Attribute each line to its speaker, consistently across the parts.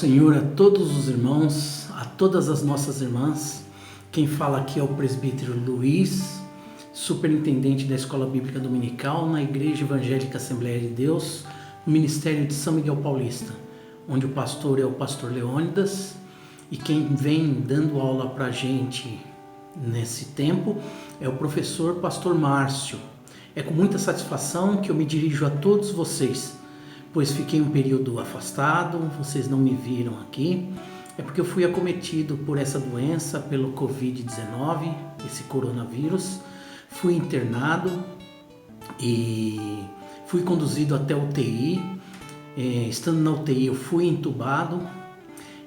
Speaker 1: Senhor a todos os irmãos, a todas as nossas irmãs. Quem fala aqui é o presbítero Luiz, superintendente da Escola Bíblica Dominical na Igreja Evangélica Assembleia de Deus, no Ministério de São Miguel Paulista, onde o pastor é o pastor Leônidas, e quem vem dando aula para a gente nesse tempo é o professor pastor Márcio. É com muita satisfação que eu me dirijo a todos vocês, pois fiquei um período afastado, vocês não me viram aqui. É porque eu fui acometido por essa doença, pelo Covid-19, esse coronavírus. Fui internado e fui conduzido até a UTI. Estando na UTI, eu fui entubado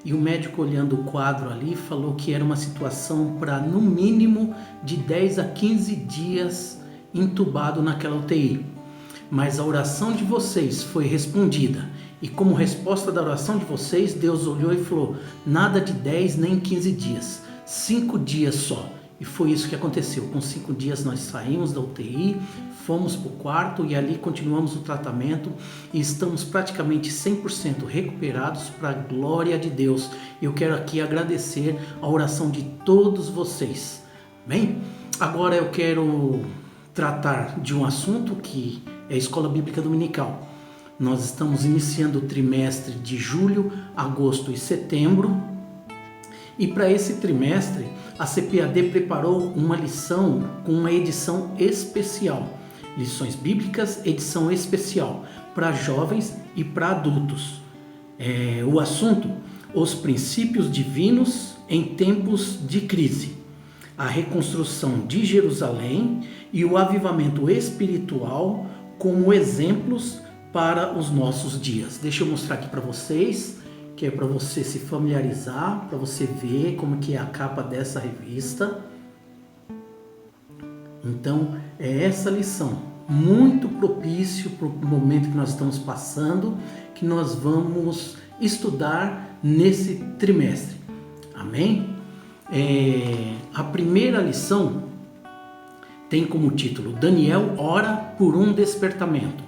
Speaker 1: e o médico, olhando o quadro ali, falou que era uma situação para no mínimo de 10 a 15 dias entubado naquela UTI. Mas a oração de vocês foi respondida. E como resposta da oração de vocês, Deus olhou e falou: nada de 10 nem 15 dias, 5 dias só. E foi isso que aconteceu. Com 5 dias nós saímos da UTI, fomos para o quarto e ali continuamos o tratamento e estamos praticamente 100% recuperados para a glória de Deus. Eu quero aqui agradecer a oração de todos vocês. Bem, agora eu quero tratar de um assunto que é a Escola Bíblica Dominical. Nós estamos iniciando o trimestre de julho, agosto e setembro. E para esse trimestre, a CPAD preparou uma lição com uma edição especial. Lições Bíblicas, edição especial, para jovens e para adultos. O assunto: os princípios divinos em tempos de crise. A reconstrução de Jerusalém e o avivamento espiritual como exemplos para os nossos dias. Deixa eu mostrar aqui para vocês, que é para você se familiarizar, para você ver como que é a capa dessa revista. Então, é essa lição, muito propício para o momento que nós estamos passando, que nós vamos estudar nesse trimestre. Amém? A primeira lição tem como título: Daniel ora por um despertamento.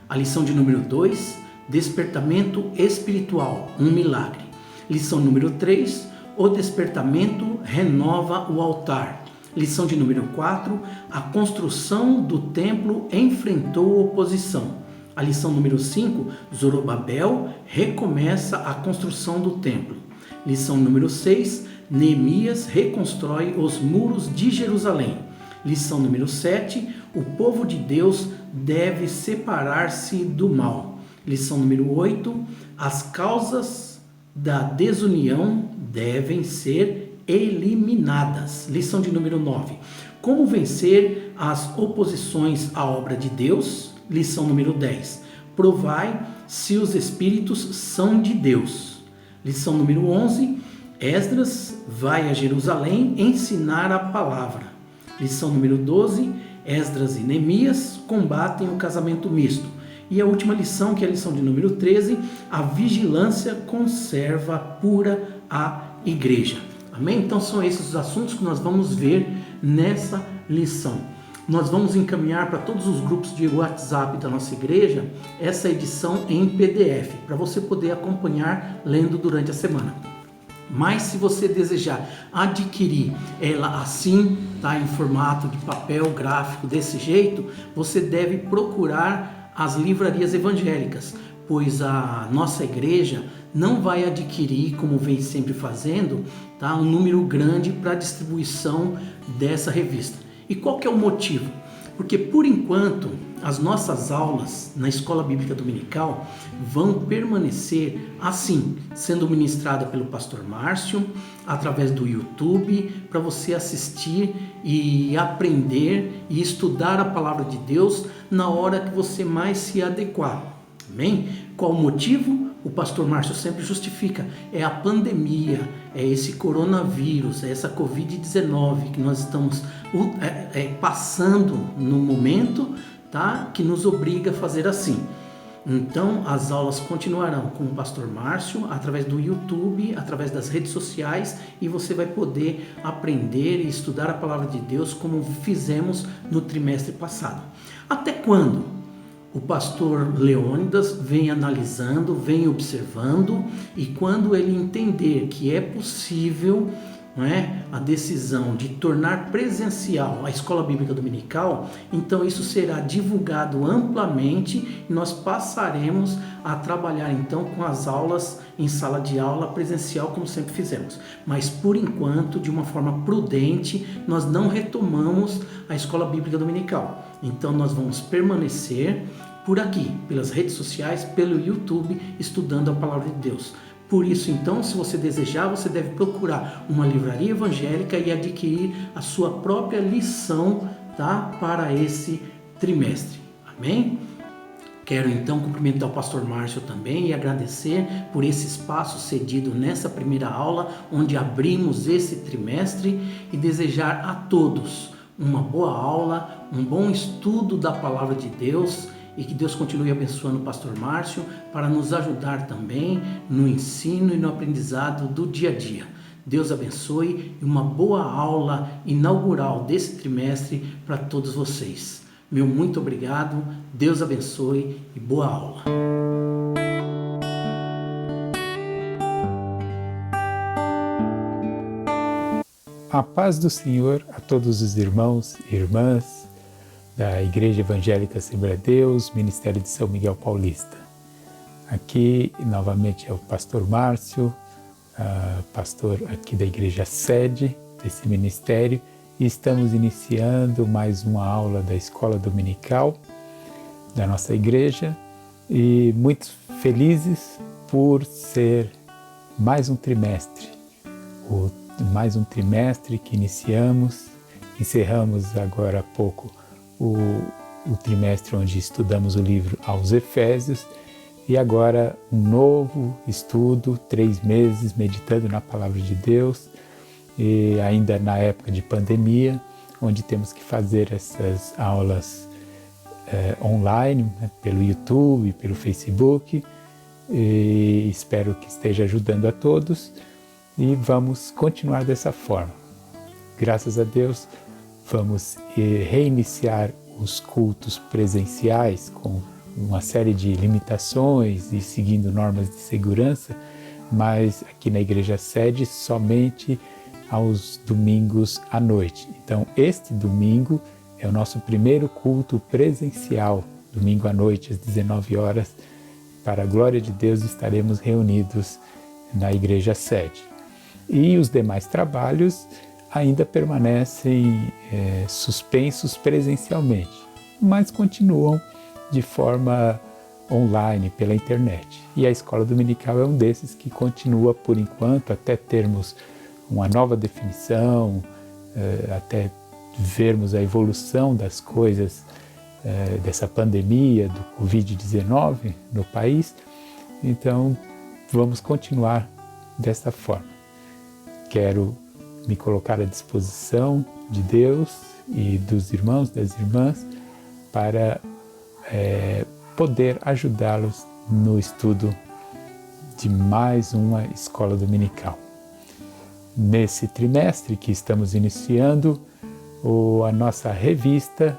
Speaker 1: A lição de número 2, despertamento espiritual, um milagre. Lição número 3, o despertamento renova o altar. Lição de número 4, a construção do templo enfrentou oposição. A lição número 5, Zorobabel recomeça a construção do templo. Lição número 6, Neemias reconstrói os muros de Jerusalém. Lição número 7, o povo de Deus deve separar-se do mal. Lição número 8, as causas da desunião devem ser eliminadas. Lição de número 9, como vencer as oposições à obra de Deus. Lição número 10, provai se os espíritos são de Deus. Lição número 11, Esdras vai a Jerusalém ensinar a palavra. Lição número 12, Esdras e Neemias combatem o casamento misto. E a última lição, que é a lição de número 13, a vigilância conserva pura a igreja. Amém? Então são esses os assuntos que nós vamos ver nessa lição. Nós vamos encaminhar para todos os grupos de WhatsApp da nossa igreja essa edição em PDF, para você poder acompanhar lendo durante a semana. Mas se você desejar adquirir ela assim, tá, em formato de papel gráfico desse jeito, você deve procurar as livrarias evangélicas, pois a nossa igreja não vai adquirir, como vem sempre fazendo, tá, um número grande para distribuição dessa revista. E qual que é o motivo? Porque por enquanto as nossas aulas na Escola Bíblica Dominical vão permanecer assim, sendo ministrada pelo pastor Márcio, através do YouTube, para você assistir e aprender e estudar a palavra de Deus na hora que você mais se adequar. Amém? Qual o motivo? O pastor Márcio sempre justifica: é a pandemia, é esse coronavírus, é essa Covid-19 que nós estamos passando no momento, tá? Que nos obriga a fazer assim. Então as aulas continuarão com o pastor Márcio através do YouTube, através das redes sociais, e você vai poder aprender e estudar a palavra de Deus como fizemos no trimestre passado. Até quando? O pastor Leônidas vem analisando, vem observando, e quando ele entender que é possível, não é, a decisão de tornar presencial a escola bíblica dominical, então isso será divulgado amplamente e nós passaremos a trabalhar então com as aulas em sala de aula presencial como sempre fizemos. Mas por enquanto, de uma forma prudente, nós não retomamos a escola bíblica dominical. Então nós vamos permanecer por aqui, pelas redes sociais, pelo YouTube, estudando a palavra de Deus. Por isso, então, se você desejar, você deve procurar uma livraria evangélica e adquirir a sua própria lição, tá, para esse trimestre. Amém? Quero então cumprimentar o pastor Márcio também e agradecer por esse espaço cedido nessa primeira aula, onde abrimos esse trimestre, e desejar a todos uma boa aula, um bom estudo da palavra de Deus, e que Deus continue abençoando o pastor Márcio para nos ajudar também no ensino e no aprendizado do dia a dia. Deus abençoe e uma boa aula inaugural desse trimestre para todos vocês. Meu muito obrigado, Deus abençoe e boa aula.
Speaker 2: A paz do Senhor a todos os irmãos e irmãs da Igreja Evangélica Assembleia de Deus, Ministério de São Miguel Paulista. Aqui, novamente, é o pastor Márcio, pastor aqui da Igreja Sede desse ministério, e estamos iniciando mais uma aula da Escola Dominical da nossa igreja, e muito felizes por ser mais um trimestre, que encerramos agora há pouco o trimestre onde estudamos o livro aos Efésios, e agora um novo estudo, 3 meses meditando na Palavra de Deus, e ainda na época de pandemia, onde temos que fazer essas aulas online, né, pelo YouTube, pelo Facebook, e espero que esteja ajudando a todos, e vamos continuar dessa forma. Graças a Deus, vamos reiniciar os cultos presenciais com uma série de limitações e seguindo normas de segurança, mas aqui na Igreja Sede somente aos domingos à noite. Então, este domingo é o nosso primeiro culto presencial, domingo à noite às 19 horas. Para a glória de Deus, estaremos reunidos na Igreja Sede. E os demais trabalhos ainda permanecem suspensos presencialmente, mas continuam de forma online, pela internet. E a Escola Dominical é um desses que continua por enquanto, até termos uma nova definição, até vermos a evolução das coisas dessa pandemia do Covid-19 no país. Então, vamos continuar desta forma. Quero me colocar à disposição de Deus e dos irmãos, das irmãs, para poder ajudá-los no estudo de mais uma escola dominical. Nesse trimestre que estamos iniciando, a nossa revista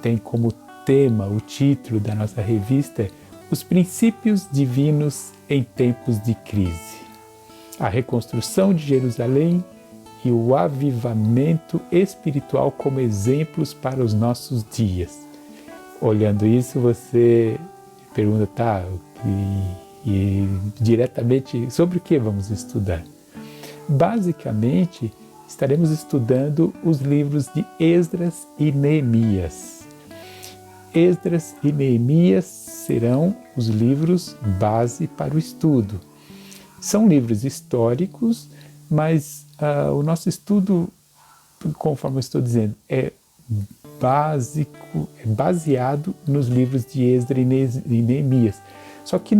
Speaker 2: tem como tema, o título da nossa revista é Os Princípios Divinos em Tempos de Crise. A reconstrução de Jerusalém e o avivamento espiritual como exemplos para os nossos dias. Olhando isso, você pergunta, e diretamente sobre o que vamos estudar? Basicamente, estaremos estudando os livros de Esdras e Neemias. Esdras e Neemias serão os livros base para o estudo. São livros históricos, mas o nosso estudo, conforme eu estou dizendo, é baseado nos livros de Esdras e Neemias. Só que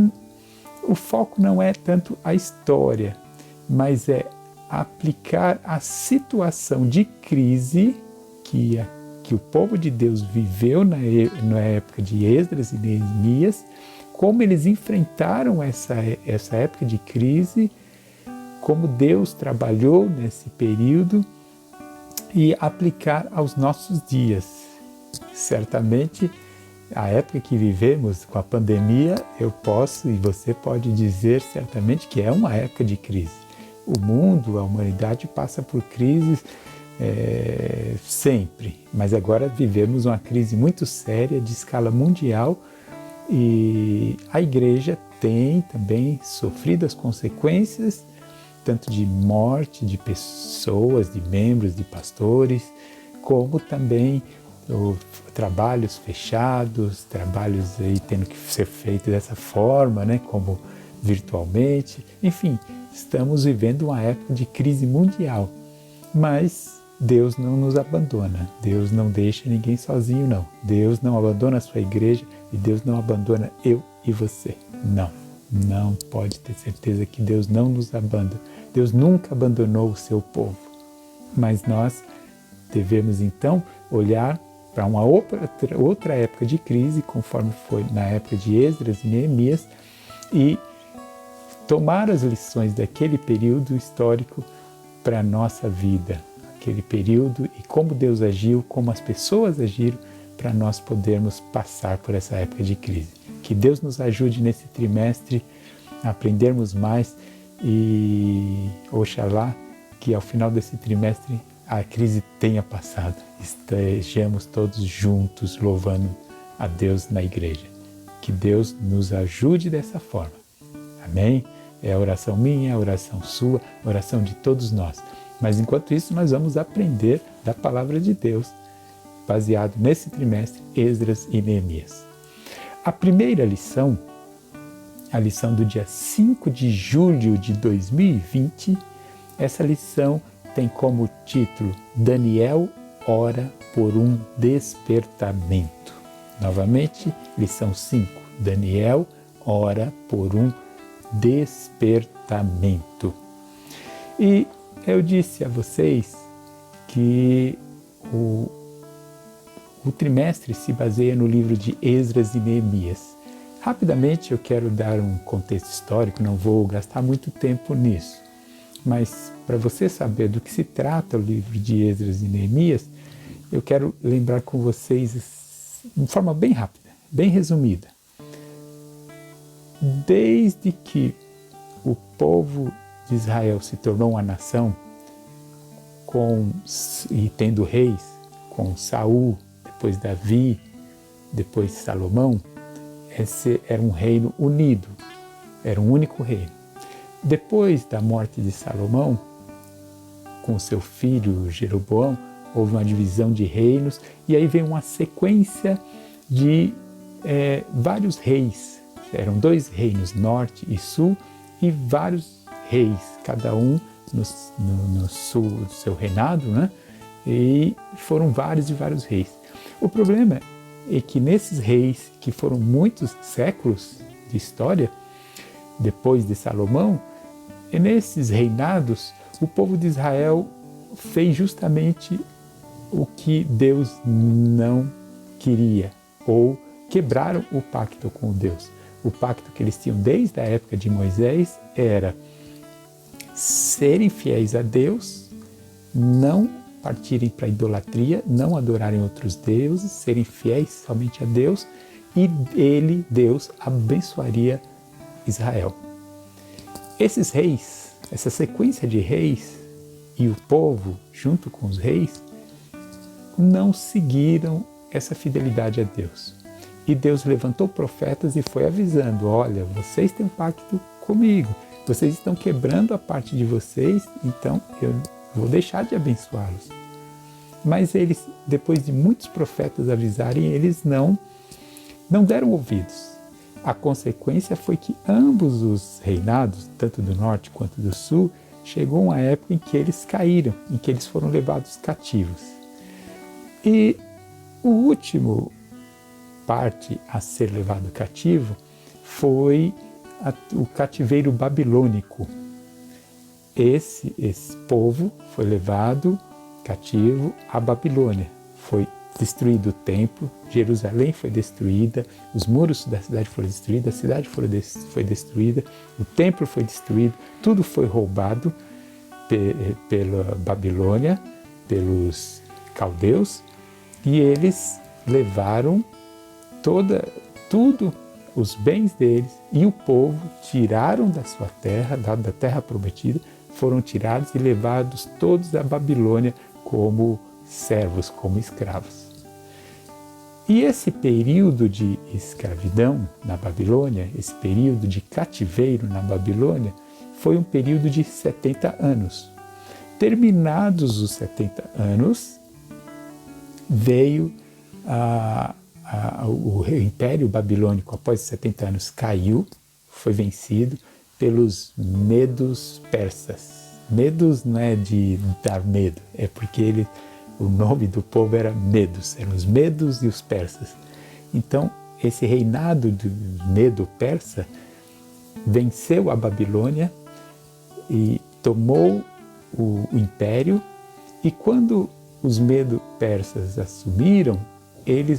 Speaker 2: o foco não é tanto a história, mas é aplicar a situação de crise que o povo de Deus viveu na época de Esdras e Neemias, como eles enfrentaram essa época de crise, como Deus trabalhou nesse período, e aplicar aos nossos dias. Certamente A época que vivemos com a pandemia, eu posso e você pode dizer certamente que é uma época de crise. O mundo, a humanidade passa por crises sempre, mas agora vivemos uma crise muito séria de escala mundial e a igreja tem também sofrido as consequências tanto de morte de pessoas, de membros, de pastores, como também trabalhos fechados, trabalhos aí tendo que ser feitos dessa forma, né, como virtualmente. Enfim, estamos vivendo uma época de crise mundial, mas Deus não nos abandona, Deus não deixa ninguém sozinho, não. Deus não abandona a sua igreja e Deus não abandona eu e você. Não pode ter certeza que Deus não nos abandona. Deus nunca abandonou o seu povo, mas nós devemos então olhar para uma outra época de crise, conforme foi na época de Esdras e Neemias, e tomar as lições daquele período histórico para a nossa vida, aquele período e como Deus agiu, como as pessoas agiram, para nós podermos passar por essa época de crise. Que Deus nos ajude nesse trimestre a aprendermos mais e, oxalá, que ao final desse trimestre a crise tenha passado. Estejamos todos juntos louvando a Deus na igreja. Que Deus nos ajude dessa forma. Amém? É a oração minha, a oração sua, a oração de todos nós. Mas enquanto isso, nós vamos aprender da palavra de Deus, baseado nesse trimestre, Esdras e Neemias. A primeira lição, a lição do dia 5 de julho de 2020, essa lição tem como título Daniel ora por um despertamento. Novamente, lição 5, Daniel ora por um despertamento. E eu disse a vocês que o trimestre se baseia no livro de Esdras e Neemias. Rapidamente eu quero dar um contexto histórico, não vou gastar muito tempo nisso, mas para você saber do que se trata o livro de Esdras e Neemias, eu quero lembrar com vocês de forma bem rápida, bem resumida. Desde que o povo de Israel se tornou uma nação e tendo reis, com Saul, depois Davi, depois Salomão, esse era um reino unido, era um único reino. Depois da morte de Salomão, com seu filho Jeroboão, houve uma divisão de reinos e aí veio uma sequência de vários reis. Eram 2 reinos, norte e sul, e vários reis, cada um no sul do seu reinado, né? E foram vários e vários reis. O problema é que nesses reis, que foram muitos séculos de história, depois de Salomão, e nesses reinados, o povo de Israel fez justamente o que Deus não queria, ou quebraram o pacto com Deus. O pacto que eles tinham desde a época de Moisés era serem fiéis a Deus, não partirem para a idolatria, não adorarem outros deuses, serem fiéis somente a Deus, e Deus, abençoaria Israel. Esses reis, essa sequência de reis e o povo, junto com os reis, não seguiram essa fidelidade a Deus. E Deus levantou profetas e foi avisando: olha, vocês têm um pacto comigo, vocês estão quebrando a parte de vocês, então eu vou deixar de abençoá-los. Mas eles, depois de muitos profetas avisarem, eles não deram ouvidos. A consequência foi que ambos os reinados, tanto do norte quanto do sul, chegou uma época em que eles caíram, em que eles foram levados cativos. E o último parte a ser levado cativo foi o cativeiro babilônico. Esse povo foi levado cativo à Babilônia. Foi destruído o templo, Jerusalém foi destruída, os muros da cidade foram destruídos, a cidade foi destruída, o templo foi destruído, tudo foi roubado pela Babilônia, pelos caldeus, e eles levaram tudo, os bens deles e o povo tiraram da sua terra, da terra prometida, foram tirados e levados todos à Babilônia como servos, como escravos. E esse período de escravidão na Babilônia, esse período de cativeiro na Babilônia, foi um período de 70 anos. Terminados os 70 anos, veio o Império Babilônico, após 70 anos, caiu, foi vencido pelos medos persas. Medos não é de dar medo, é porque o nome do povo era Medos, eram os medos e os persas. Então, esse reinado do medo persa venceu a Babilônia e tomou o império, e quando os medo-persas assumiram,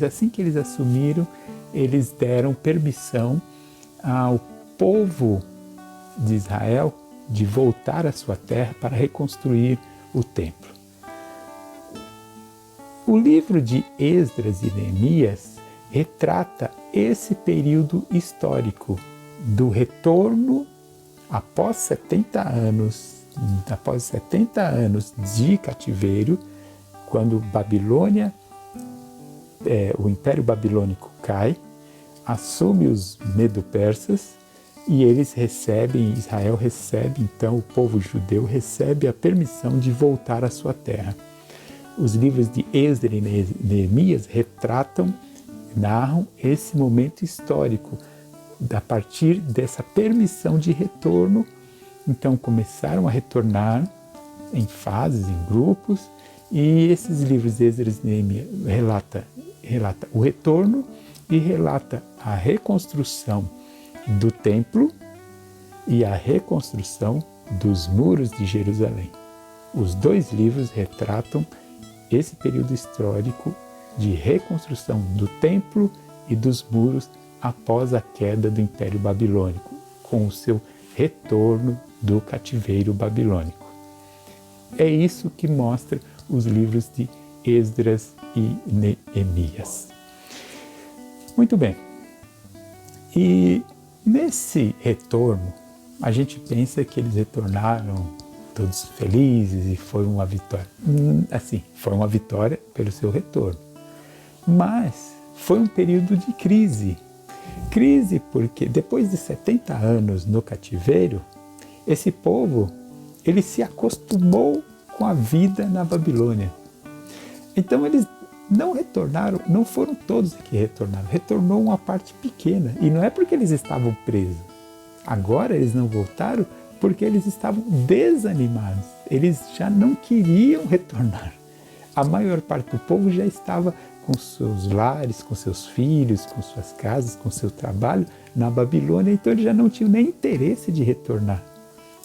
Speaker 2: assim que eles assumiram, eles deram permissão ao povo de Israel de voltar à sua terra para reconstruir o templo. O livro de Esdras e Neemias retrata esse período histórico do retorno após 70 anos de cativeiro, quando Babilônia, o Império Babilônico cai, assume os medo-persas e Israel recebe, então, o povo judeu recebe a permissão de voltar à sua terra. Os livros de Esdras e Neemias narram esse momento histórico, a partir dessa permissão de retorno. Então começaram a retornar em fases, em grupos, e esses livros de Esdras e Neemias relata o retorno e relata a reconstrução do templo e a reconstrução dos muros de Jerusalém. Os dois livros retratam esse período histórico de reconstrução do templo e dos muros após a queda do Império Babilônico, com o seu retorno do cativeiro babilônico. É isso que mostra os livros de Esdras e Neemias. Muito bem. E nesse retorno, a gente pensa que eles retornaram todos felizes e foi uma vitória. Assim, foi uma vitória pelo seu retorno. Mas foi um período de crise. Crise porque depois de 70 anos no cativeiro, esse povo, ele se acostumou com a vida na Babilônia. Então eles não retornaram, não foram todos que retornaram, retornou uma parte pequena. E não é porque eles estavam presos. Agora eles não voltaram porque eles estavam desanimados. Eles já não queriam retornar. A maior parte do povo já estava com seus lares, com seus filhos, com suas casas, com seu trabalho na Babilônia, então eles já não tinham nem interesse de retornar.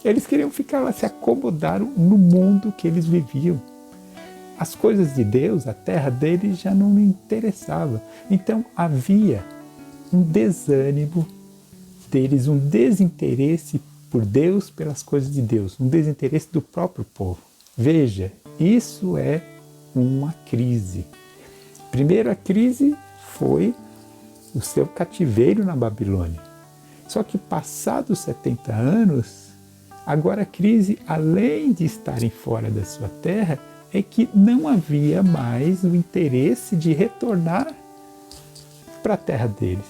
Speaker 2: Eles queriam ficar lá, se acomodaram no mundo que eles viviam. As coisas de Deus, a terra deles já não lhe interessava. Então havia um desânimo deles, um desinteresse por Deus, pelas coisas de Deus, um desinteresse do próprio povo. Veja, isso é uma crise. Primeiro, a crise foi o seu cativeiro na Babilônia. Só que passados 70 anos, agora a crise, além de estarem fora da sua terra, é que não havia mais o interesse de retornar para a terra deles.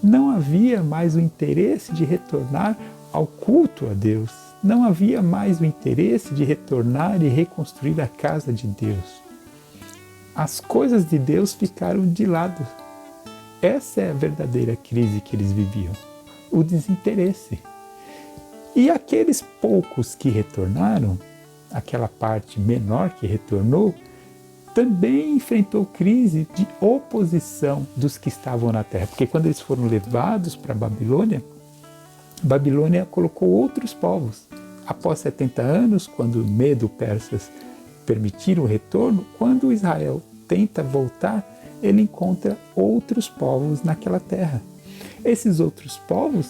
Speaker 2: Não havia mais o interesse de retornar ao culto a Deus. Não havia mais o interesse de retornar e reconstruir a casa de Deus. As coisas de Deus ficaram de lado. Essa é a verdadeira crise que eles viviam, o desinteresse. E aqueles poucos que retornaram, aquela parte menor que retornou, também enfrentou crise de oposição dos que estavam na terra. Porque quando eles foram levados para a Babilônia, Babilônia colocou outros povos. Após 70 anos, quando Medo-Persas permitiram o retorno, quando Israel tenta voltar, ele encontra outros povos naquela terra. Esses outros povos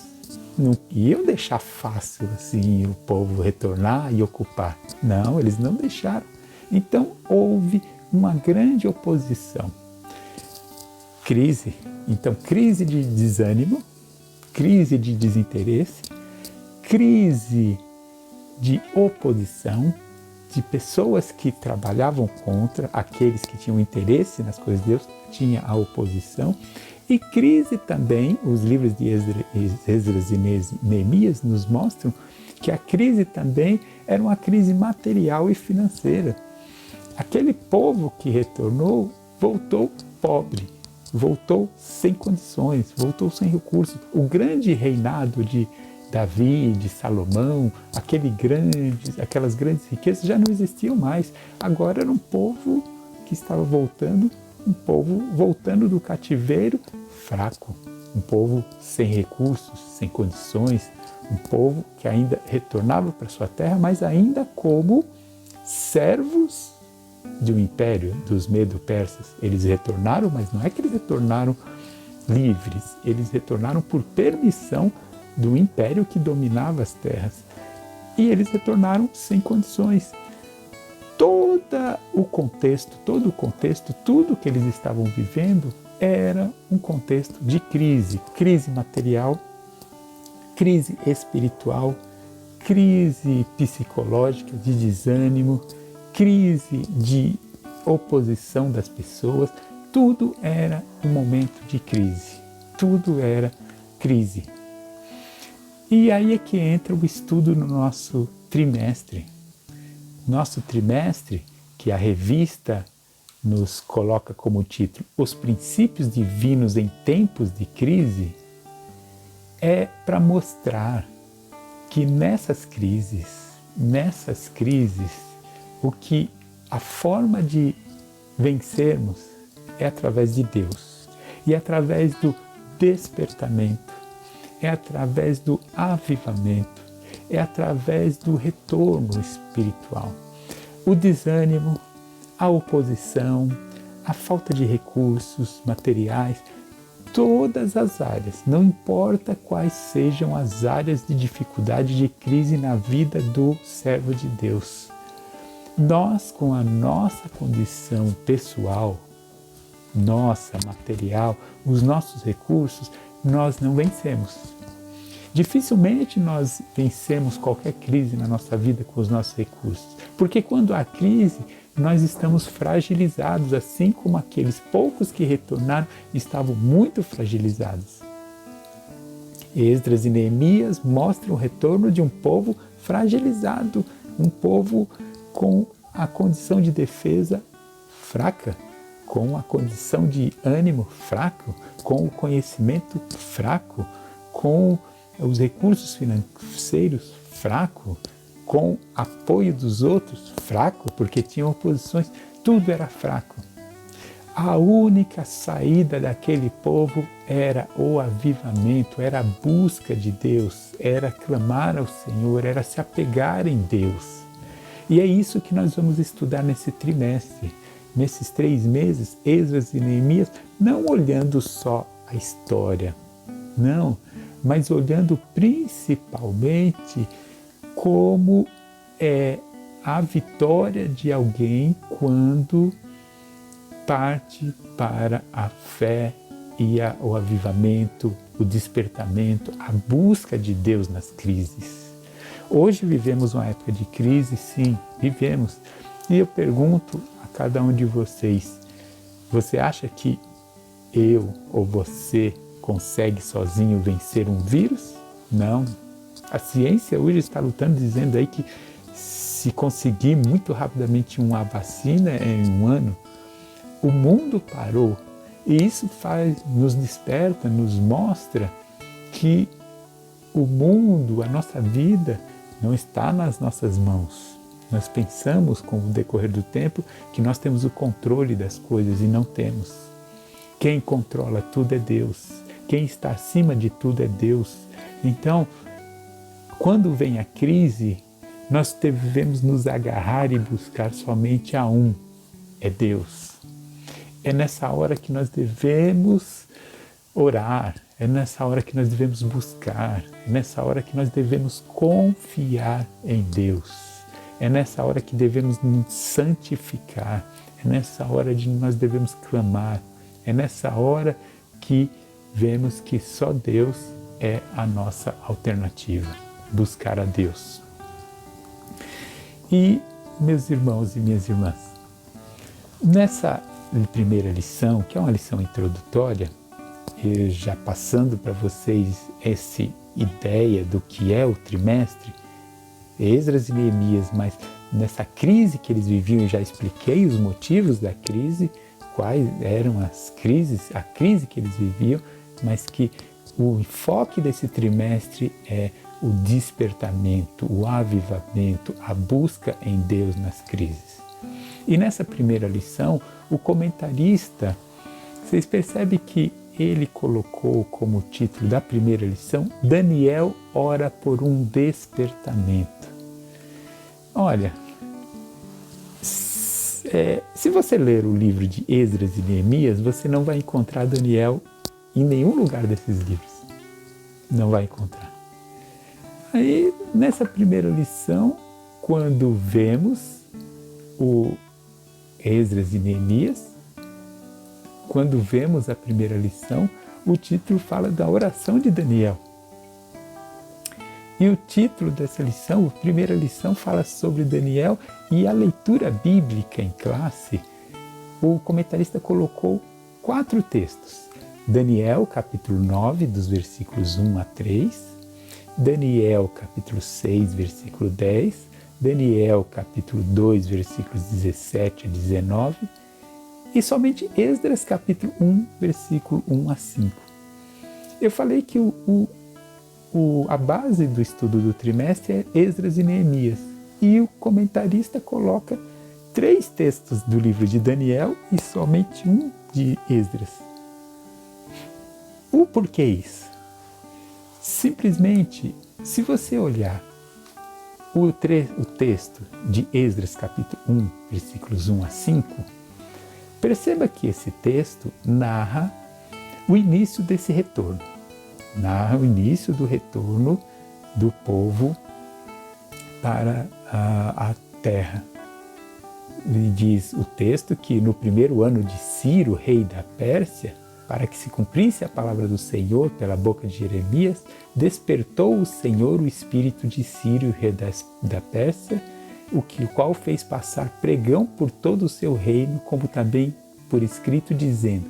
Speaker 2: não iam deixar fácil assim o povo retornar e ocupar. Não, eles não deixaram. Então houve uma grande oposição. crise. Então, crise de desânimo, crise de desinteresse, crise de oposição, de pessoas que trabalhavam contra, aqueles que tinham interesse nas coisas de Deus, tinha a oposição, e crise também, os livros de Esdras e Neemias nos mostram que a crise também era uma crise material e financeira. Aquele povo que retornou voltou pobre, voltou sem condições, voltou sem recursos. O grande reinado de Davi, de Salomão, aquelas grandes riquezas já não existiam mais. Agora era um povo que estava voltando, um povo voltando do cativeiro fraco, um povo sem recursos, sem condições, um povo que ainda retornava para sua terra, mas ainda como servos de um império, dos Medo-Persas. Eles retornaram, mas não é que eles retornaram livres, eles retornaram por permissão do império que dominava as terras. E eles retornaram sem condições. Todo o contexto, tudo que eles estavam vivendo era um contexto de crise. Crise material, crise espiritual, crise psicológica, de desânimo, crise de oposição das pessoas. Tudo era um momento de crise. Tudo era crise. E aí é que entra o estudo no nosso trimestre. Nosso trimestre, que a revista nos coloca como título Os Princípios Divinos em Tempos de Crise, é para mostrar que nessas crises, a forma de vencermos é através de Deus, e através do despertamento, é através do avivamento, é através do retorno espiritual. O desânimo, a oposição, a falta de recursos materiais, todas as áreas, não importa quais sejam as áreas de dificuldade, de crise na vida do servo de Deus. Nós, com a nossa condição pessoal, nossa, material, os nossos recursos, nós não vencemos. Dificilmente nós vencemos qualquer crise na nossa vida com os nossos recursos, porque quando há crise, nós estamos fragilizados, assim como aqueles poucos que retornaram estavam muito fragilizados. Esdras e Neemias mostram o retorno de um povo fragilizado, um povo com a condição de defesa fraca, com a condição de ânimo fraco, com o conhecimento fraco, com os recursos financeiros fraco, com apoio dos outros fraco, porque tinham oposições, tudo era fraco. A única saída daquele povo era o avivamento, era a busca de Deus, era clamar ao Senhor, era se apegar em Deus. E é isso que nós vamos estudar nesse trimestre, nesses 3 meses, Esdras e Neemias, não olhando só a história, não, mas olhando principalmente como é a vitória de alguém quando parte para a fé e o avivamento, o despertamento, a busca de Deus nas crises. Hoje vivemos uma época de crise, sim, vivemos. E eu pergunto a cada um de vocês, você acha que eu ou você consegue sozinho vencer um vírus? Não. A ciência hoje está lutando, dizendo aí que se conseguir muito rapidamente uma vacina em 1 ano, o mundo parou. E isso nos desperta, nos mostra que o mundo, a nossa vida, não está nas nossas mãos. Nós pensamos, com o decorrer do tempo, que nós temos o controle das coisas e não temos. Quem controla tudo é Deus. Quem está acima de tudo é Deus. Então, quando vem a crise, nós devemos nos agarrar e buscar somente a um, é Deus. É nessa hora que nós devemos orar, é nessa hora que nós devemos buscar, é nessa hora que nós devemos confiar em Deus, é nessa hora que devemos nos santificar, é nessa hora que nós devemos clamar, É nessa hora que vemos que só Deus é a nossa alternativa, buscar a Deus. E, meus irmãos e minhas irmãs, nessa primeira lição, que é uma lição introdutória, já passando para vocês essa ideia do que é o trimestre, Esdras e Neemias, mas nessa crise que eles viviam, eu já expliquei os motivos da crise, quais eram as crises, a crise que eles viviam, mas que o enfoque desse trimestre é o despertamento, o avivamento, a busca em Deus nas crises. E nessa primeira lição, o comentarista, vocês percebem que ele colocou como título da primeira lição, Daniel ora por um despertamento. Olha, se você ler o livro de Esdras e Neemias, você não vai encontrar Daniel em nenhum lugar desses livros. Não vai encontrar. Aí, nessa primeira lição, quando vemos o Esdras e Neemias, quando vemos a primeira lição, o título fala da oração de Daniel. E o título dessa lição, a primeira lição, fala sobre Daniel, e a leitura bíblica em classe, o comentarista colocou 4 textos. Daniel, capítulo 9, dos versículos 1 a 3, Daniel, capítulo 6, versículo 10, Daniel, capítulo 2, versículos 17 a 19, e somente Esdras, capítulo 1, versículo 1 a 5. Eu falei que a base do estudo do trimestre é Esdras e Neemias, e o comentarista coloca 3 textos do livro de Daniel e somente um de Esdras. O porquê isso? Simplesmente, se você olhar o texto de Esdras, capítulo 1, versículos 1 a 5, perceba que esse texto narra o início desse retorno. Narra o início do retorno do povo para a terra. E diz o texto que no primeiro ano de Ciro, rei da Pérsia, para que se cumprisse a palavra do Senhor pela boca de Jeremias, despertou o Senhor o espírito de Ciro, rei da Pérsia, o qual fez passar pregão por todo o seu reino, como também por escrito, dizendo: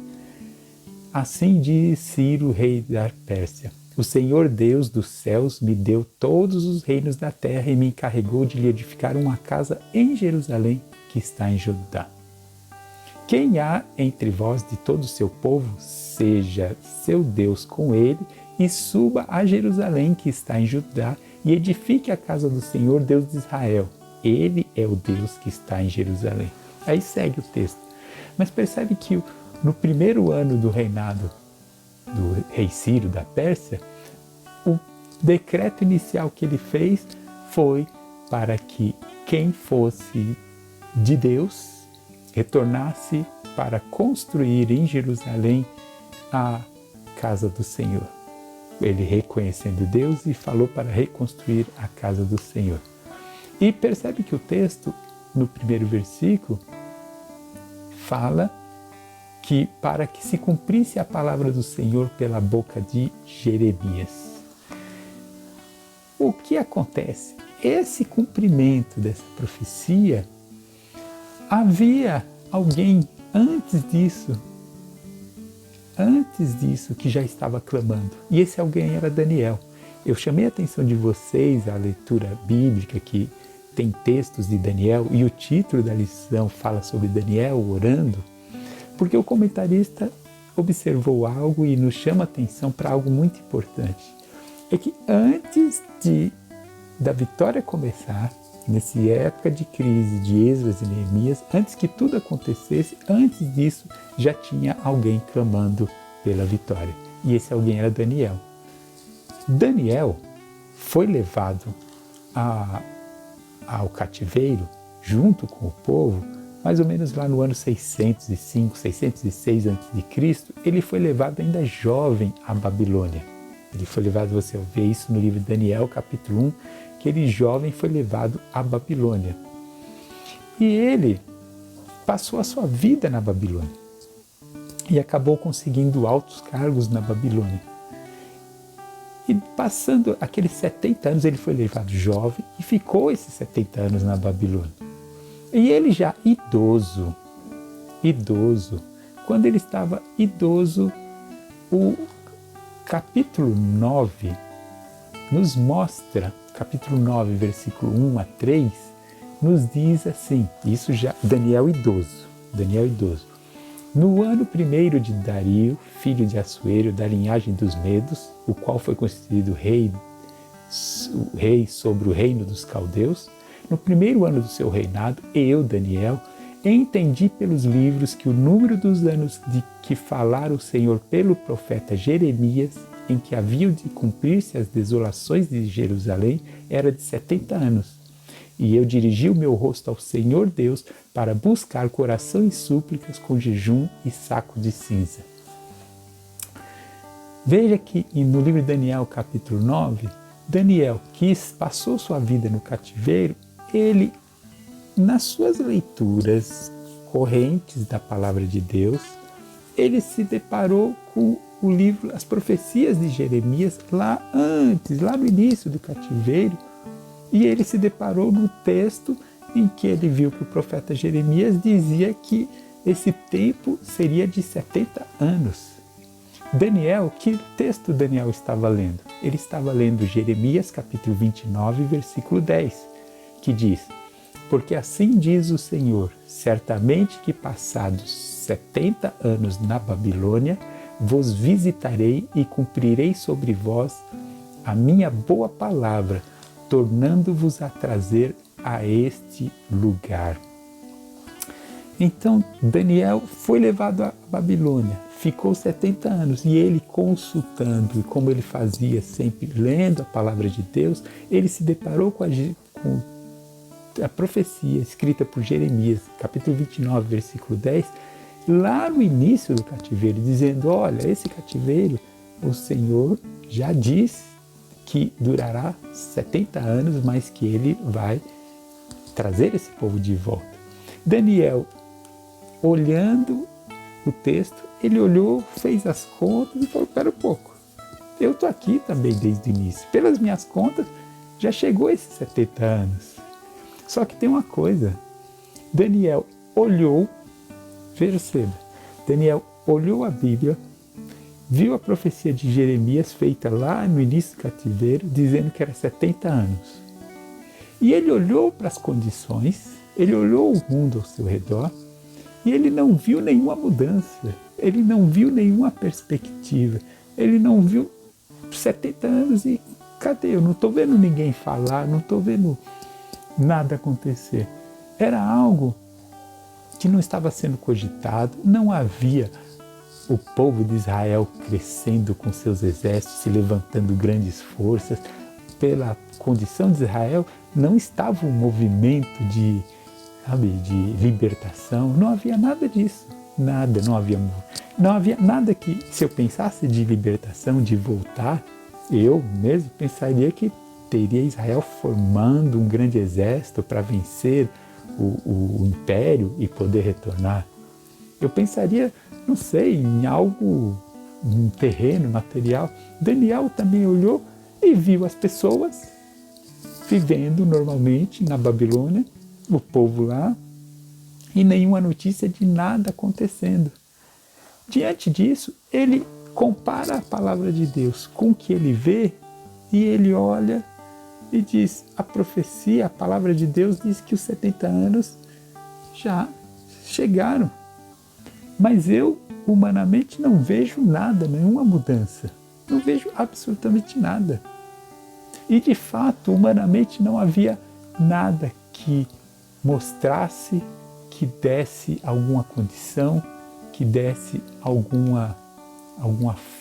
Speaker 2: assim diz Ciro, rei da Pérsia: o Senhor Deus dos céus me deu todos os reinos da terra e me encarregou de lhe edificar uma casa em Jerusalém, que está em Judá. Quem há entre vós de todo o seu povo, seja seu Deus com ele, e suba a Jerusalém, que está em Judá, e edifique a casa do Senhor, Deus de Israel. Ele é o Deus que está em Jerusalém. Aí segue o texto. Mas percebe que no primeiro ano do reinado do rei Ciro da Pérsia, o decreto inicial que ele fez foi para que quem fosse de Deus retornasse para construir em Jerusalém a casa do Senhor. Ele reconhecendo Deus e falou para reconstruir a casa do Senhor. E percebe que o texto, no primeiro versículo, fala que para que se cumprisse a palavra do Senhor pela boca de Jeremias. O que acontece? Esse cumprimento dessa profecia, havia alguém antes disso que já estava clamando. E esse alguém era Daniel. Eu chamei a atenção de vocês à leitura bíblica, que tem textos de Daniel, e o título da lição fala sobre Daniel orando, porque o comentarista observou algo e nos chama a atenção para algo muito importante. É que antes da vitória começar, nessa época de crise de Esdras e Neemias, antes que tudo acontecesse, antes disso já tinha alguém clamando pela vitória. E esse alguém era Daniel. Daniel foi levado ao cativeiro junto com o povo, mais ou menos lá no ano 605, 606 a.C., ele foi levado ainda jovem à Babilônia. Ele foi levado, você vê isso no livro de Daniel, capítulo 1, que ele jovem foi levado à Babilônia. E ele passou a sua vida na Babilônia. e acabou conseguindo altos cargos na Babilônia. E passando aqueles 70 anos, ele foi levado jovem e ficou esses 70 anos na Babilônia. E ele já idoso, quando ele estava idoso, o capítulo 9 nos mostra, capítulo 9, versículo 1 a 3, nos diz assim, isso já Daniel idoso. No ano primeiro de Dario, filho de Assuero, da linhagem dos Medos, o qual foi constituído rei sobre o reino dos caldeus, no primeiro ano do seu reinado, eu, Daniel, entendi pelos livros que o número dos anos de que falara o Senhor pelo profeta Jeremias, em que haviam de cumprir-se as desolações de Jerusalém, era de 70 anos. E eu dirigi o meu rosto ao Senhor Deus para buscar coração e súplicas com jejum e saco de cinza. Veja que no livro de Daniel, capítulo 9, Daniel, que passou sua vida no cativeiro, ele, nas suas leituras correntes da palavra de Deus, ele se deparou com o livro, as profecias de Jeremias lá antes, lá no início do cativeiro, e ele se deparou no texto em que ele viu que o profeta Jeremias dizia que esse tempo seria de 70 anos. Daniel, que texto Daniel estava lendo? Ele estava lendo Jeremias capítulo 29, versículo 10, que diz: porque assim diz o Senhor, certamente que passados 70 anos na Babilônia, vos visitarei e cumprirei sobre vós a minha boa palavra, tornando-vos a trazer a este lugar. Então Daniel foi levado à Babilônia, ficou 70 anos e ele consultando, e como ele fazia sempre, lendo a palavra de Deus, ele se deparou com a profecia escrita por Jeremias, capítulo 29, versículo 10, lá no início do cativeiro, dizendo, olha, esse cativeiro, o Senhor já diz que durará 70 anos, mas que ele vai trazer esse povo de volta. Daniel, olhando o texto, ele olhou, fez as contas e falou, espera um pouco, eu estou aqui também desde o início. Pelas minhas contas, já chegou esses 70 anos. Só que tem uma coisa, Daniel olhou, perceba, Daniel olhou a Bíblia, viu a profecia de Jeremias feita lá no início do cativeiro, dizendo que era 70 anos. E ele olhou para as condições, ele olhou o mundo ao seu redor, e ele não viu nenhuma mudança, ele não viu nenhuma perspectiva, ele não viu 70 anos e cadê? Eu não estou vendo ninguém falar, não estou vendo nada acontecer. Era algo que não estava sendo cogitado, não havia o povo de Israel crescendo com seus exércitos, se levantando grandes forças. Pela condição de Israel, não estava um movimento de libertação, não havia nada disso, nada, não havia nada que, se eu pensasse de libertação, de voltar, eu mesmo pensaria que teria Israel formando um grande exército para vencer o império e poder retornar. Eu pensaria, não sei, em algo, um terreno, material. Daniel também olhou e viu as pessoas vivendo normalmente na Babilônia, o povo lá, e nenhuma notícia de nada acontecendo. Diante disso, ele compara a palavra de Deus com o que ele vê e ele olha e diz, a profecia, a palavra de Deus diz que os 70 anos já chegaram. Mas eu, humanamente, não vejo nada, nenhuma mudança. Não vejo absolutamente nada. E, de fato, humanamente não havia nada que mostrasse, que desse alguma condição, que desse alguma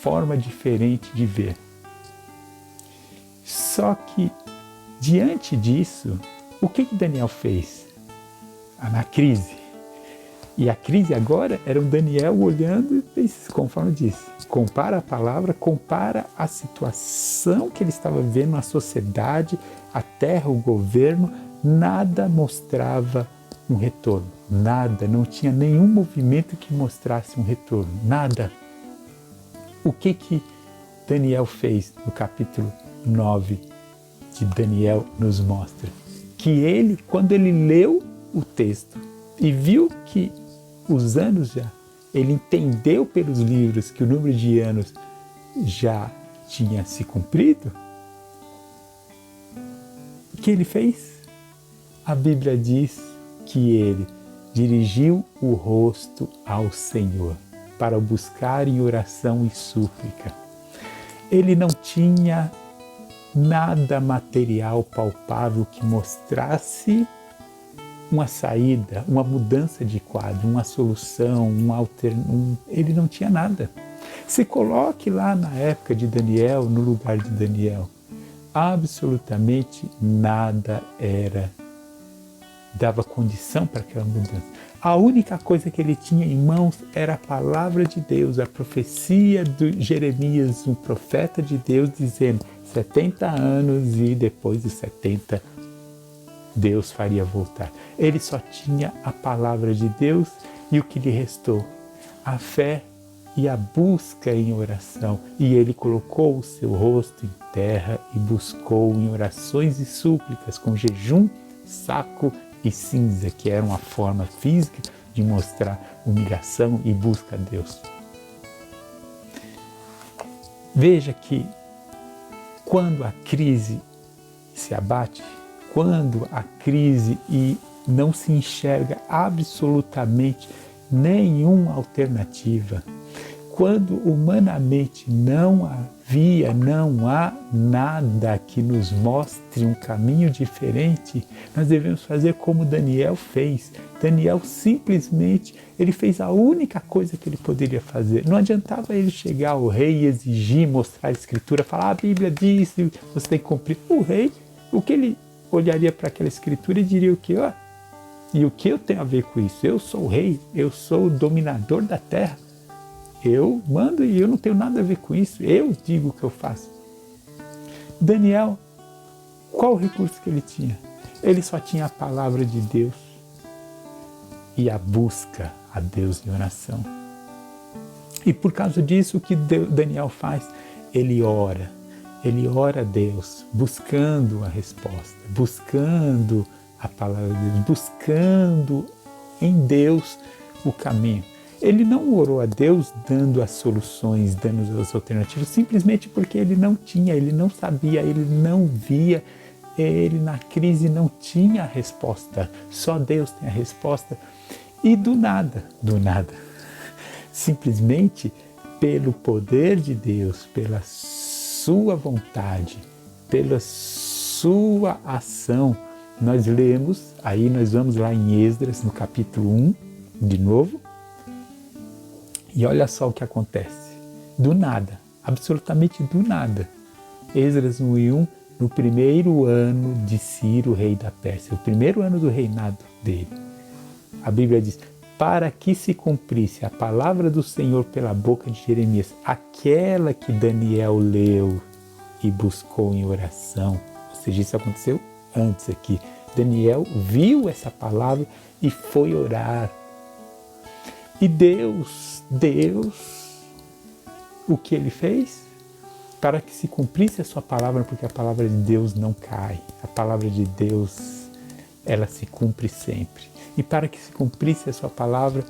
Speaker 2: forma diferente de ver. Só que, diante disso, o que Daniel fez? Na crise. E a crise agora era o Daniel olhando e pensa, conforme eu disse, compara a palavra, compara a situação que ele estava vivendo, a sociedade, a terra, o governo, nada mostrava um retorno. Nada, não tinha nenhum movimento que mostrasse um retorno. Nada. O que Daniel fez no capítulo 9 de Daniel nos mostra? Que ele, quando ele leu o texto e viu que os anos já, ele entendeu pelos livros que o número de anos já tinha se cumprido, o que ele fez? A Bíblia diz que ele dirigiu o rosto ao Senhor para o buscar em oração e súplica. Ele não tinha nada material palpável que mostrasse uma saída, uma mudança de quadro, uma solução, ele não tinha nada. Se coloque lá na época de Daniel, no lugar de Daniel, absolutamente nada dava condição para aquela mudança. A única coisa que ele tinha em mãos era a palavra de Deus, a profecia de Jeremias, um profeta de Deus, dizendo 70 anos e depois de 70 Deus faria voltar. Ele só tinha a palavra de Deus e o que lhe restou? A fé e a busca em oração. E ele colocou o seu rosto em terra e buscou em orações e súplicas, com jejum, saco e cinza, que era uma forma física de mostrar humilhação e busca a Deus. Veja que quando a crise se abate, quando a crise e não se enxerga absolutamente nenhuma alternativa, quando humanamente não há nada que nos mostre um caminho diferente, nós devemos fazer como Daniel fez. Daniel simplesmente, ele fez a única coisa que ele poderia fazer. Não adiantava ele chegar ao rei e exigir, mostrar a escritura, falar, a Bíblia diz, você tem que cumprir. O rei, o que ele olharia para aquela escritura e diria o quê? E o que eu tenho a ver com isso? Eu sou o rei, eu sou o dominador da terra. Eu mando e eu não tenho nada a ver com isso. Eu digo o que eu faço. Daniel, qual o recurso que ele tinha? Ele só tinha a palavra de Deus e a busca a Deus em oração. E por causa disso, o que Daniel faz? Ele ora a Deus, buscando a resposta, buscando a palavra de Deus, buscando em Deus o caminho. Ele não orou a Deus dando as soluções, dando as alternativas, simplesmente porque ele não tinha, ele não sabia, ele não via, ele na crise não tinha a resposta. Só Deus tem a resposta. E do nada, simplesmente pelo poder de Deus, pela sua vontade, pela sua ação, nós lemos, aí nós vamos lá em Esdras, no capítulo 1, de novo, e olha só o que acontece. Do nada, absolutamente do nada. Esdras 1:1, no primeiro ano de Ciro, rei da Pérsia, o primeiro ano do reinado dele. A Bíblia diz, para que se cumprisse a palavra do Senhor pela boca de Jeremias, aquela que Daniel leu e buscou em oração. Ou seja, isso aconteceu antes aqui. Daniel viu essa palavra e foi orar. E Deus, o que ele fez? Para que se cumprisse a sua palavra, porque a palavra de Deus não cai. A palavra de Deus, ela se cumpre sempre. E para que se cumprisse a sua palavra,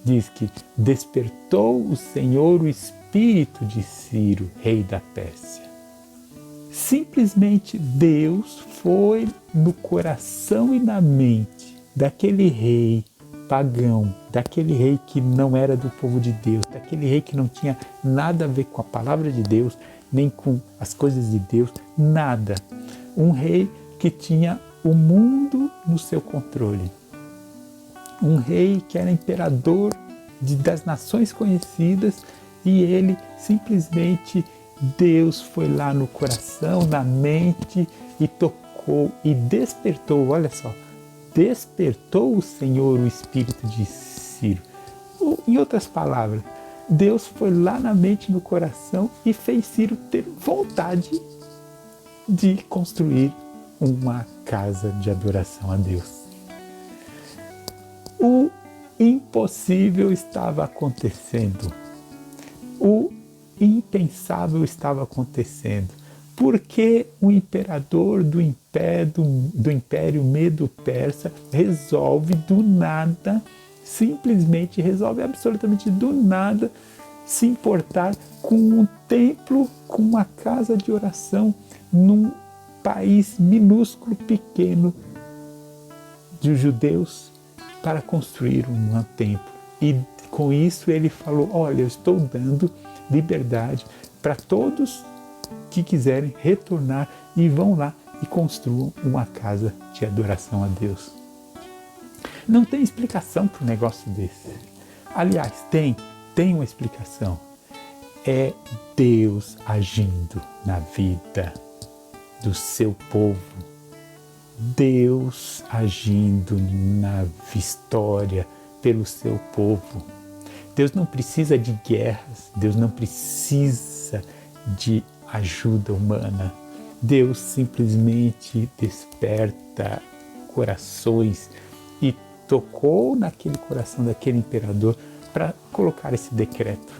Speaker 2: diz que despertou o Senhor o espírito de Ciro, rei da Pérsia. Simplesmente Deus foi no coração e na mente daquele rei pagão, daquele rei que não era do povo de Deus, daquele rei que não tinha nada a ver com a palavra de Deus, nem com as coisas de Deus, nada. Um rei que tinha o mundo no seu controle. Um rei que era imperador das nações conhecidas e ele simplesmente, Deus foi lá no coração, na mente e tocou e despertou, olha só, despertou o Senhor o espírito de Ciro. Em outras palavras, Deus foi lá na mente, no coração e fez Ciro ter vontade de construir uma casa de adoração a Deus. O impossível estava acontecendo. O impensável estava acontecendo. Porque o imperador do Império Medo-Persa resolve do nada, simplesmente resolve absolutamente do nada, se importar com um templo, com uma casa de oração, num país minúsculo, pequeno, de judeus, para construir um templo. E com isso ele falou, olha, eu estou dando liberdade para todos que quiserem retornar e vão lá e construam uma casa de adoração a Deus. Não tem explicação para um negócio desse. Aliás, tem uma explicação. É Deus agindo na vida do seu povo. Deus agindo na história pelo seu povo. Deus não precisa de guerras, Deus não precisa de ajuda humana. Deus simplesmente desperta corações e tocou naquele coração daquele imperador para colocar esse decreto.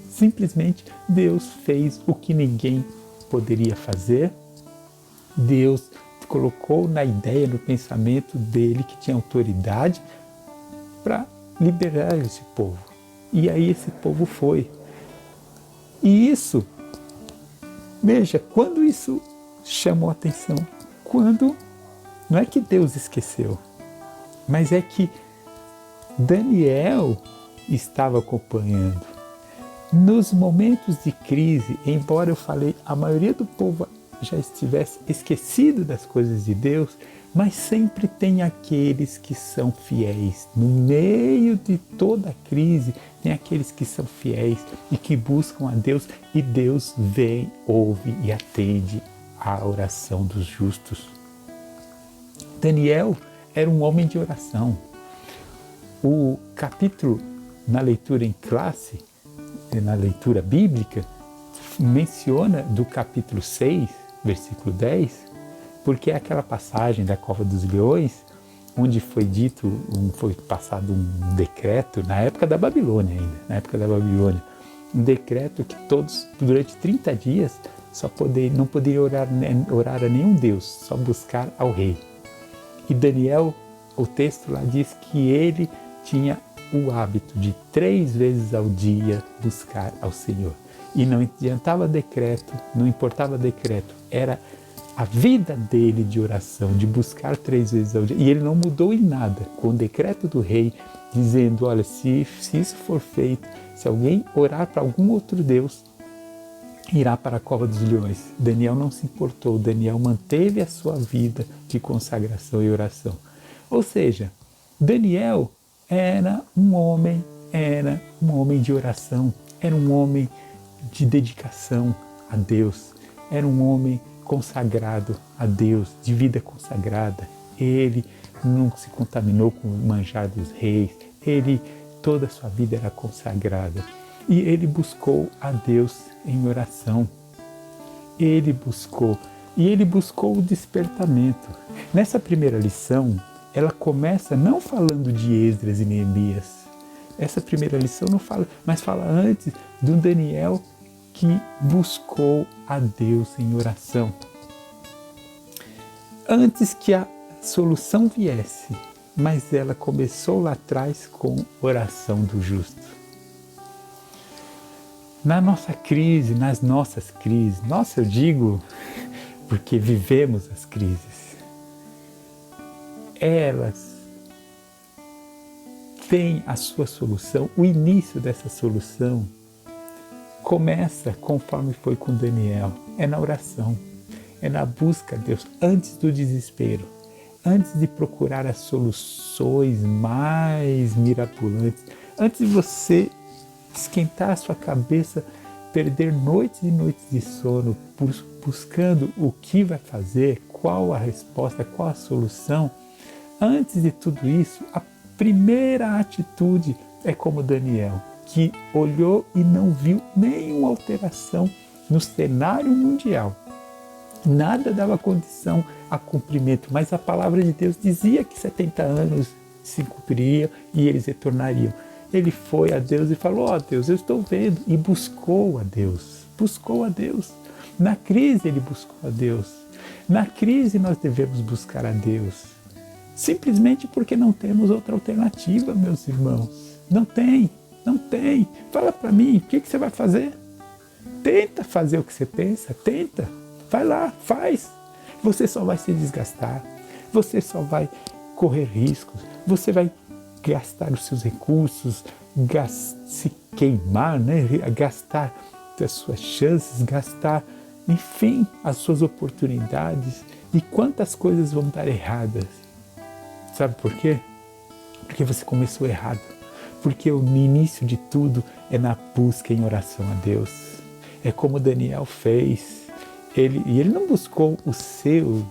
Speaker 2: Simplesmente Deus fez o que ninguém poderia fazer. Deus colocou na ideia, no pensamento dele que tinha autoridade para liberar esse povo. E aí esse povo foi. E isso, veja, quando isso chamou a atenção, quando não é que Deus esqueceu, mas é que Daniel estava acompanhando. Nos momentos de crise, embora eu falei, a maioria do povo já estivesse esquecido das coisas de Deus, mas sempre tem aqueles que são fiéis. No meio de toda a crise, tem aqueles que são fiéis e que buscam a Deus, e Deus vem, ouve e atende a oração dos justos. Daniel era um homem de oração. O capítulo, na leitura em classe, na leitura bíblica, menciona do capítulo 6, versículo 10, porque é aquela passagem da cova dos leões, onde foi passado um decreto, na época da Babilônia ainda, um decreto que todos, durante 30 dias, não poderiam orar a nenhum Deus, só buscar ao rei. E Daniel, o texto lá diz que ele tinha o hábito de 3 vezes ao dia buscar ao Senhor. E não adiantava decreto, não importava decreto, era a vida dele de oração, de buscar 3 vezes ao dia. E ele não mudou em nada com o decreto do rei, dizendo, olha, se isso for feito, se alguém orar para algum outro Deus, irá para a cova dos leões. Daniel não se importou, Daniel manteve a sua vida de consagração e oração. Ou seja, Daniel era um homem de oração, era um homem de dedicação a Deus, era um homem consagrado a Deus, de vida consagrada. Ele não se contaminou com o manjar dos reis, toda a sua vida era consagrada. E ele buscou a Deus em oração. Ele buscou o despertamento. Nessa primeira lição, ela começa não falando de Esdras e Neemias. Essa primeira lição não fala, mas fala antes do Daniel que buscou a Deus em oração. Antes que a solução viesse, mas ela começou lá atrás com oração do justo. Na nossa crise, nas nossas crises, eu digo porque vivemos as crises, elas têm a sua solução, o início dessa solução começa conforme foi com Daniel, é na oração, é na busca a Deus, antes do desespero, antes de procurar as soluções mais mirabolantes, antes de você esquentar a sua cabeça, perder noites e noites de sono buscando o que vai fazer, qual a resposta, qual a solução. Antes de tudo isso, a primeira atitude é como Daniel, que olhou e não viu nenhuma alteração no cenário mundial. Nada dava condição a cumprimento, mas a palavra de Deus dizia que 70 anos se cumpriria e eles retornariam. Ele foi a Deus e falou, ó Deus, eu estou vendo, e buscou a Deus, buscou a Deus. Na crise ele buscou a Deus. Na crise nós devemos buscar a Deus. Simplesmente porque não temos outra alternativa, meus irmãos. Não tem, não tem. Fala para mim, o que você vai fazer? Tenta fazer o que você pensa, tenta. Vai lá, faz. Você só vai se desgastar. Você só vai correr riscos. Você vai gastar os seus recursos, se queimar, né? Gastar as suas chances, gastar, enfim, as suas oportunidades. E quantas coisas vão dar erradas. Sabe por quê? Porque você começou errado. Porque o início de tudo é na busca em oração a Deus. É como Daniel fez. Ele não buscou os seus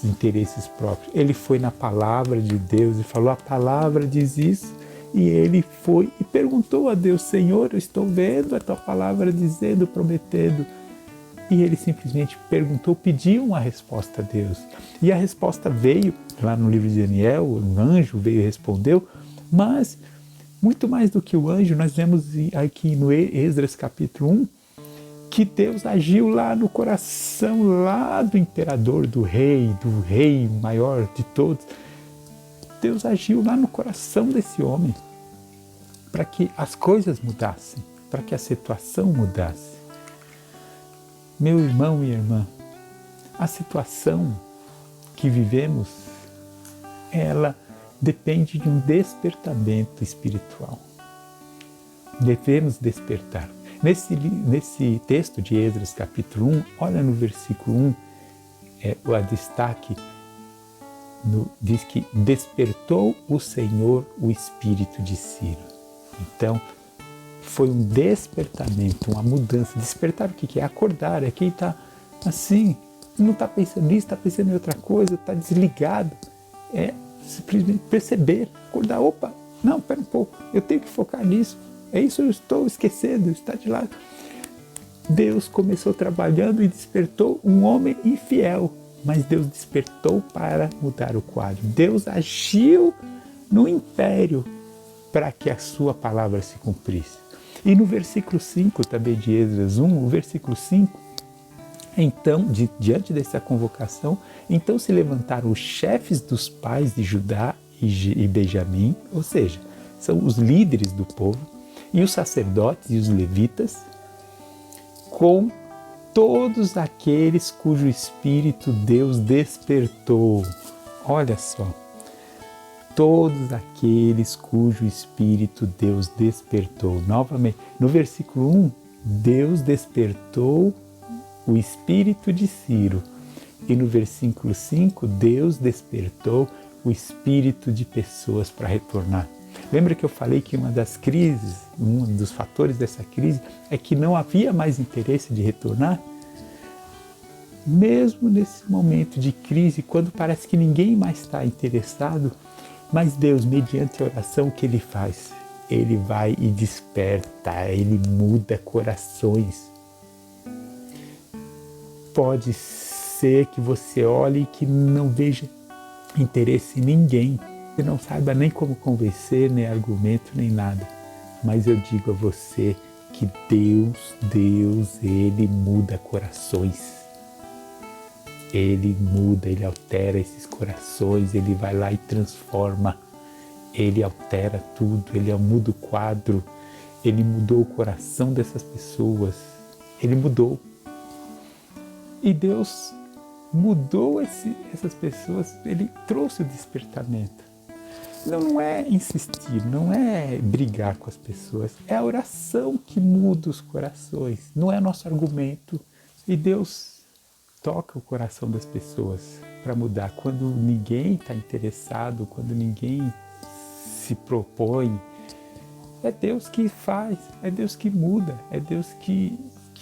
Speaker 2: interesses próprios. Ele foi na palavra de Deus e falou, a palavra diz isso. E ele foi e perguntou a Deus, Senhor, eu estou vendo a tua palavra dizendo, prometendo. E ele simplesmente perguntou, pediu uma resposta a Deus. E a resposta veio, lá no livro de Daniel, um anjo veio e respondeu, mas muito mais do que o anjo, nós vemos aqui no Esdras capítulo 1, que Deus agiu lá no coração lá do imperador, do rei maior de todos. Deus agiu lá no coração desse homem para que as coisas mudassem, para que a situação mudasse. Meu irmão e irmã, a situação que vivemos, ela depende de um despertamento espiritual. Devemos despertar. Nesse texto de Esdras capítulo 1, olha no versículo 1, o destaque diz que despertou o Senhor o espírito de Ciro. Então, foi um despertamento, uma mudança. Despertar o que é? Acordar, é quem está assim, não está pensando nisso, está pensando em outra coisa, está desligado. É simplesmente perceber, acordar, opa, não, espera um pouco, eu tenho que focar nisso. É isso, eu estou esquecendo, está de lado. Deus começou trabalhando e despertou um homem infiel, mas Deus despertou para mudar o quadro. Deus agiu no império para que a sua palavra se cumprisse. E no versículo 5 também de Esdras 1, o versículo 5, então, diante dessa convocação, então se levantaram os chefes dos pais de Judá e Benjamim, ou seja, são os líderes do povo, e os sacerdotes e os levitas, com todos aqueles cujo espírito Deus despertou. Olha só, todos aqueles cujo espírito Deus despertou. Novamente, no versículo 1, Deus despertou o espírito de Ciro. E no versículo 5, Deus despertou o espírito de pessoas para retornar. Lembra que eu falei que uma das crises, um dos fatores dessa crise é que não havia mais interesse de retornar? Mesmo nesse momento de crise, quando parece que ninguém mais está interessado, mas Deus, mediante a oração, o que Ele faz? Ele vai e desperta, Ele muda corações. Pode ser que você olhe e que não veja interesse em ninguém. Você não saiba nem como convencer, nem argumento, nem nada. Mas eu digo a você que Deus, Ele muda corações. Ele muda, Ele altera esses corações, Ele vai lá e transforma. Ele altera tudo, Ele muda o quadro. Ele mudou o coração dessas pessoas. Ele mudou. E Deus mudou essas pessoas, Ele trouxe o despertamento. Não é insistir, não é brigar com as pessoas, é a oração que muda os corações, não é nosso argumento. E Deus toca o coração das pessoas para mudar quando ninguém está interessado, quando ninguém se propõe. É Deus que faz, é Deus que muda, é Deus que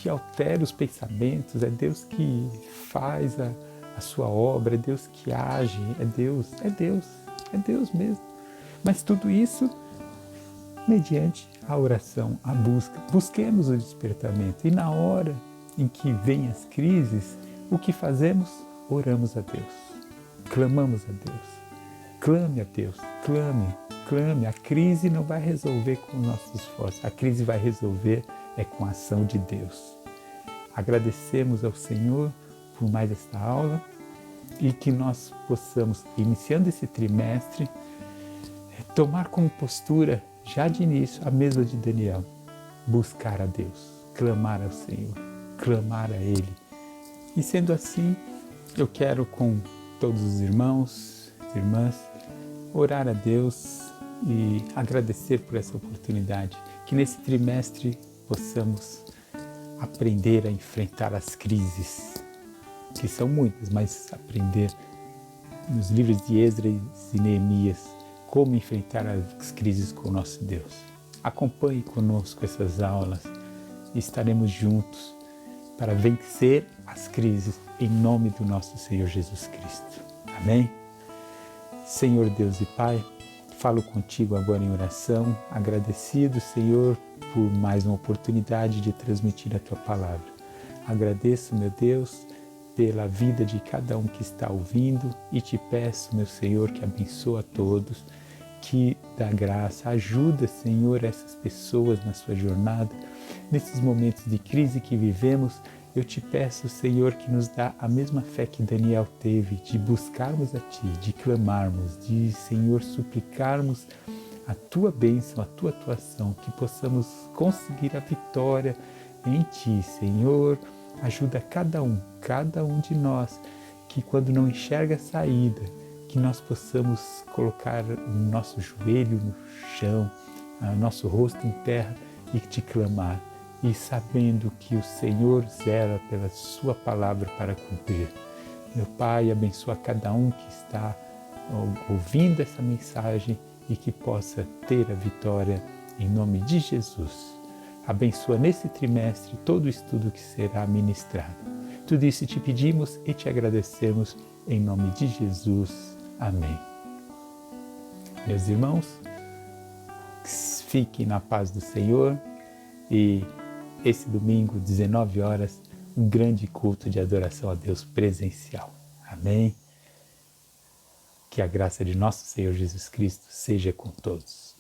Speaker 2: altera os pensamentos, é Deus que faz a sua obra, é Deus que age, é Deus mesmo. Mas tudo isso mediante a oração, a busca. Busquemos o despertamento. E na hora em que vêm as crises, o que fazemos? Oramos a Deus. Clamamos a Deus. Clame a Deus, clame, clame. A crise não vai resolver com os nossos esforços, a crise vai resolver com a ação de Deus. Agradecemos ao Senhor por mais esta aula e que nós possamos, iniciando esse trimestre, tomar como postura, já de início, a mesma de Daniel, buscar a Deus, clamar ao Senhor, clamar a Ele. E sendo assim, eu quero com todos os irmãos, irmãs, orar a Deus e agradecer por essa oportunidade, que nesse trimestre possamos aprender a enfrentar as crises, que são muitas, mas aprender nos livros de Esdras e Neemias como enfrentar as crises com o nosso Deus. Acompanhe conosco essas aulas e estaremos juntos para vencer as crises em nome do nosso Senhor Jesus Cristo. Amém? Senhor Deus e Pai, falo contigo agora em oração, agradecido, Senhor, por mais uma oportunidade de transmitir a Tua Palavra. Agradeço, meu Deus, pela vida de cada um que está ouvindo e te peço, meu Senhor, que abençoe a todos, que dá graça, ajuda, Senhor, essas pessoas na sua jornada, nesses momentos de crise que vivemos. Eu te peço, Senhor, que nos dá a mesma fé que Daniel teve, de buscarmos a Ti, de clamarmos, de, Senhor, suplicarmos a Tua bênção, a Tua atuação, que possamos conseguir a vitória em Ti, Senhor. Ajuda cada um de nós, que quando não enxerga a saída, que nós possamos colocar o nosso joelho no chão, nosso rosto em terra e te clamar. E sabendo que o Senhor zela pela sua palavra para cumprir. Meu Pai, abençoa cada um que está ouvindo essa mensagem e que possa ter a vitória em nome de Jesus. Abençoa nesse trimestre todo o estudo que será ministrado. Tudo isso te pedimos e te agradecemos em nome de Jesus. Amém. Meus irmãos, fiquem na paz do Senhor e esse domingo, 19 horas, um grande culto de adoração a Deus presencial. Amém? Que a graça de nosso Senhor Jesus Cristo seja com todos.